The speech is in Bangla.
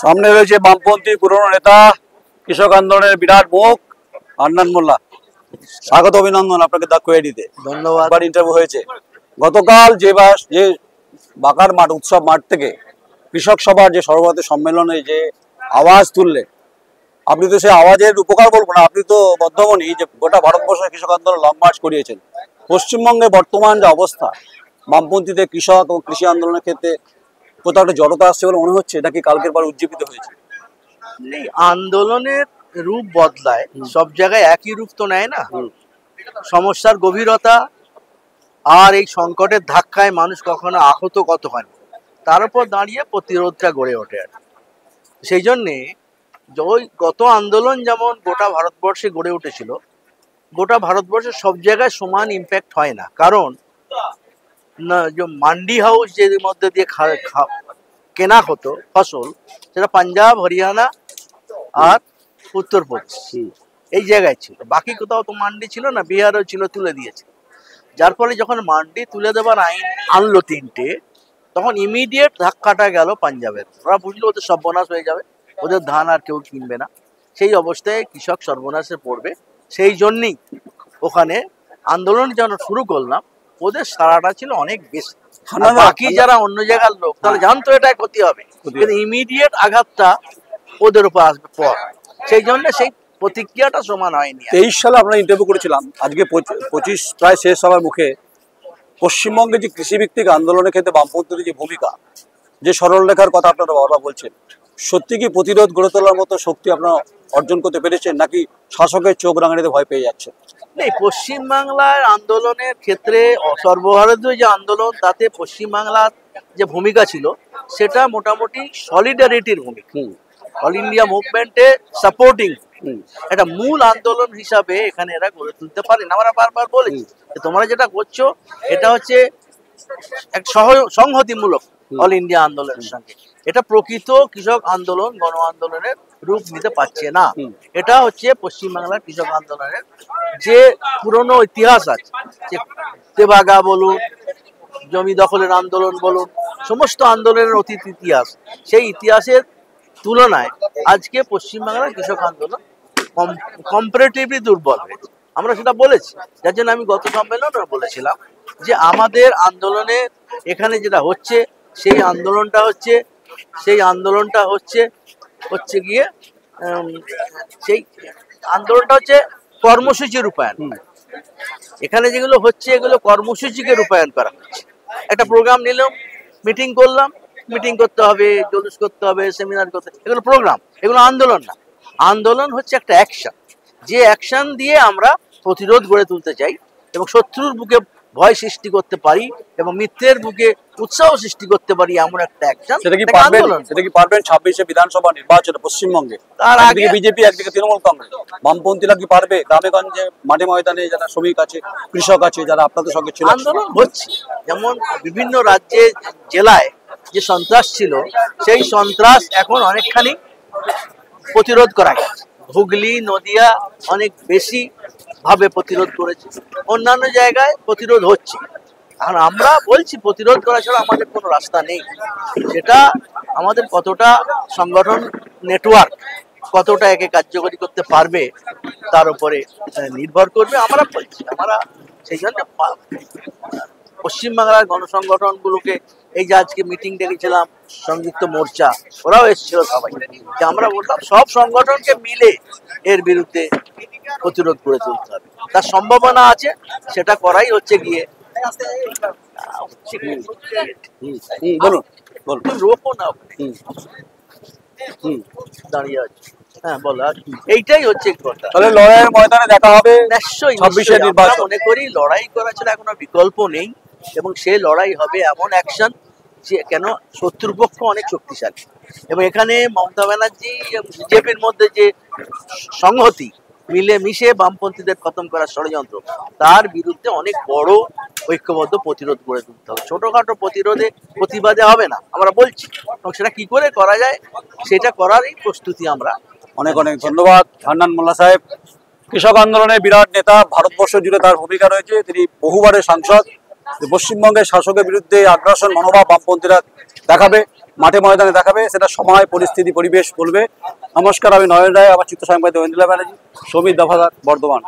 সামনে রয়েছে বামপন্থী পুরনো নেতা কৃষক আন্দোলনের বিরাট মুখ হান্নান মোল্লা। স্বাগত, অভিনন্দন আপনাকে দা কোয়েডিতে। ধন্যবাদ। ইন্টারভিউ হয়েছে গতকাল যে বাঁকার মাঠ উৎসব মাঠ থেকে কৃষক সভার যে সর্বভারতীয় সম্মেলনে যে আওয়াজ তুললে, আপনি তো সেই আওয়াজের উপকার বলবো না, আপনি তো বদ্ধমণি যে গোটা ভারতবর্ষের কৃষক আন্দোলন লং মার্চ করিয়েছেন। পশ্চিমবঙ্গে বর্তমান যে অবস্থা, বামপন্থীদের কৃষক ও কৃষি আন্দোলনের ক্ষেত্রে কোথাও একটা জড়তা আসছে বলে মনে হচ্ছে, এটা কি কালকের পর উজ্জীবিত হয়েছে? এই আন্দোলনের রূপ বদলায়, সব জায়গায় একই রূপ তো নেয় না। সমস্যার গভীরতা আর এই সংকটের ধাক্কায় মানুষ কখনো আহত কতখানি, তার উপর দাঁড়িয়ে প্রতিরোধটা গড়ে ওঠে। আর সেই জন্যে ওই গত আন্দোলন যেমন গোটা ভারতবর্ষে গড়ে উঠেছিল, গোটা ভারতবর্ষের সব জায়গায় সমান ইম্প্যাক্ট হয় না। কারণ যে মান্ডি হাউস যে মধ্যে দিয়ে কেনা হতো ফসল, সেটা পাঞ্জাব, হরিয়ানা আর উত্তরপ্রদেশ এই জায়গায় ছিল। বাকি কোথাও তো মান্ডি ছিল না, বিহারও ছিল, তুলে দিয়েছে। যার ফলে যখন মান্ডি তুলে দেবার আইন আনলো তিনটে, তখন ইমিডিয়েট ধাক্কাটা গেল পাঞ্জাবের। ওরা বুঝলো ওদের সর্বনাশ হয়ে যাবে, ওদের ধান আর কেউ কিনবে না। সেই অবস্থায় কৃষক সর্বনাশে পড়বে। সেই জন্যই ওখানে আন্দোলন যেন শুরু করলাম, ওদের সারাটা ছিল অনেক বেশি। বাকি যারা অন্য জায়গার লোক, তারা জানতো এটা ক্ষতি হবে, কিন্তু ইমিডিয়েট আঘাতটা ওদের উপর আসবে পর। সেই জন্য সেই প্রতিক্রিয়াটা সমান হয়নি। 23 সালে আমরা ইন্টারভিউ করেছিলাম, আজকে 25 প্রায় শেষ হওয়ার মুখে। পশ্চিমবঙ্গে যে কৃষিভিত্তিক আন্দোলনের ক্ষেত্রে বামপন্থীর যে ভূমিকা, যে সরলরেখার কথা আপনারা বারবার বলছেন, সত্যি কি প্রতিরোধ গড়ে তোলার মতো শক্তি আপনারা অর্জন করতে পেরেছেন, নাকি শাসকের চোখ রাঙানিতে ভয় পেয়ে যাচ্ছেন? নেই, পশ্চিমবাংলার আন্দোলনের ক্ষেত্রে সর্বভারতীয় যে আন্দোলন, তাতে পশ্চিমবাংলার যে ভূমিকা ছিল সেটা মোটামুটি সলিডারিটির ভূমিকা, অল ইন্ডিয়া মুভমেন্টে সাপোর্টিং একটা মূল আন্দোলন হিসাবে এখানে এরা গড়ে তুলতে পারেন। আমরা বারবার বলেছি তোমরা যেটা করছো এটা হচ্ছে এক সংহতিমূলক অল ইন্ডিয়া আন্দোলনের সঙ্গে। এটা প্রকৃত কৃষক আন্দোলন, গণ আন্দোলনের রূপ নিতে পারছে না। এটা হচ্ছে পশ্চিমবাংলার কৃষক আন্দোলনের যে পুরনো ইতিহাস আছে, যে তেভাগা বলুন, জমি দখলের আন্দোলন বলুন, সমস্ত আন্দোলনের অতীত ইতিহাস, সেই ইতিহাসের তুলনায় আজকে পশ্চিমবাংলার কৃষক আন্দোলন কম্পারেটিভলি দুর্বল হয়েছে। আমরা সেটা বলেছি, যার জন্য আমি গত সম্মেলনে বলেছিলাম যে আমাদের আন্দোলনে এখানে যেটা হচ্ছে, সেই আন্দোলনটা হচ্ছে কর্মসূচি রূপায়ণ। এখানে যেগুলো হচ্ছে এগুলো কর্মসূচিকে রূপায়ণ করা হচ্ছে। একটা প্রোগ্রাম নিলাম, মিটিং করলাম, মিটিং করতে হবে, জলুস করতে হবে, সেমিনার করতে হবে, এগুলো প্রোগ্রাম, এগুলো আন্দোলন না। আন্দোলন হচ্ছে একটা অ্যাকশন, যে অ্যাকশন দিয়ে আমরা প্রতিরোধ গড়ে তুলতে চাই এবং শত্রুর বুকে ভয় সৃষ্টি করতে পারি এবং মিত্রের বুকে উৎসাহ সৃষ্টি করতে পারি, এমন একটা অ্যাকশন। সেটা কি পারবেন 26 বিধানসভা নির্বাচনে পশ্চিমবঙ্গে? তার আগে বিজেপি, একদিকে তৃণমূল কংগ্রেস, বামপন্থীরা কি পারবে গ্রামে গঞ্জে মাঠে ময়দানে যারা শ্রমিক আছে, কৃষক আছে, যারা আপনাদের সঙ্গে ছিল? আন্দোলন হচ্ছে, যেমন বিভিন্ন রাজ্যে জেলায় যে সন্ত্রাস ছিল, সেই সন্ত্রাস এখন অনেকখানি প্রতিরোধ করা গেছে। হুগলি, নদিয়া অনেক বেশি ভাবে প্রতিরোধ করেছে, অন্যান্য জায়গায় প্রতিরোধ হচ্ছে। আর আমরা বলছি প্রতিরোধ করা ছাড়া আমাদের কোনো রাস্তা নেই। সেটা আমাদের কতটা সংগঠন নেটওয়ার্ক, কতটা একে কার্যকরী করতে পারবে তার উপরে নির্ভর করবে। আমরা বলছি, আমরা সেই জন্য পশ্চিমবাংলার গণসংগঠনগুলোকে, এই যে আজকে মিটিং ডেকেছিলাম সংযুক্ত মোর্চা, ওরাও এসেছিল সবাই, যে আমরা বললাম সব সংগঠনকে মিলে এর বিরুদ্ধে প্রতিরোধ করে তুলতে হবে। তার সম্ভাবনা আছে, সেটা করাই হচ্ছে গিয়ে রোকো না দাঁড়িয়ে আছে। হ্যাঁ বলো, এইটাই হচ্ছে কথা। তাহলে লড়াইয়ের ময়দানে দেখা হবে নিশ্চয়ই। 26 নির্বাচন। মনে করি লড়াই করা ছাড়া কোনো বিকল্প নেই, এবং সেই লড়াই হবে এমন অ্যাকশন যে, কেন শত্রুপক্ষ অনেক শক্তিশালী, এবং এখানে মমতা ব্যানার্জি বিজেপির মধ্যে যে সংহতি, মিলে মিশে বামপন্থীদের খতম করার ষড়যন্ত্র, তার বিরুদ্ধে অনেক বড় ঐক্যবদ্ধ প্রতিরোধ গড়ে তুলতে হবে। ছোটখাটো প্রতিবাদে হবে না, আমরা বলছি, এবং সেটা কি করে করা যায় সেটা করারই প্রস্তুতি আমরা। অনেক অনেক ধন্যবাদ হান্নান মোল্লা সাহেব। কৃষক আন্দোলনের বিরাট নেতা, ভারতবর্ষ জুড়ে তার ভূমিকা রয়েছে, তিনি বহুবারের সাংসদ। পশ্চিমবঙ্গের শাসকের বিরুদ্ধে আগ্রাসন মনোভাব বামপন্থীরা দেখাবে, মাঠে ময়দানে দেখাবে, সেটা সময় পরিস্থিতি পরিবেশ বলবে। নমস্কার, আমি নয়ন রায়, আমার চিত্র সাংবাদিক ঐন্দ্রিলা ব্যানার্জি, সমিত দফাদার, বর্ধমান।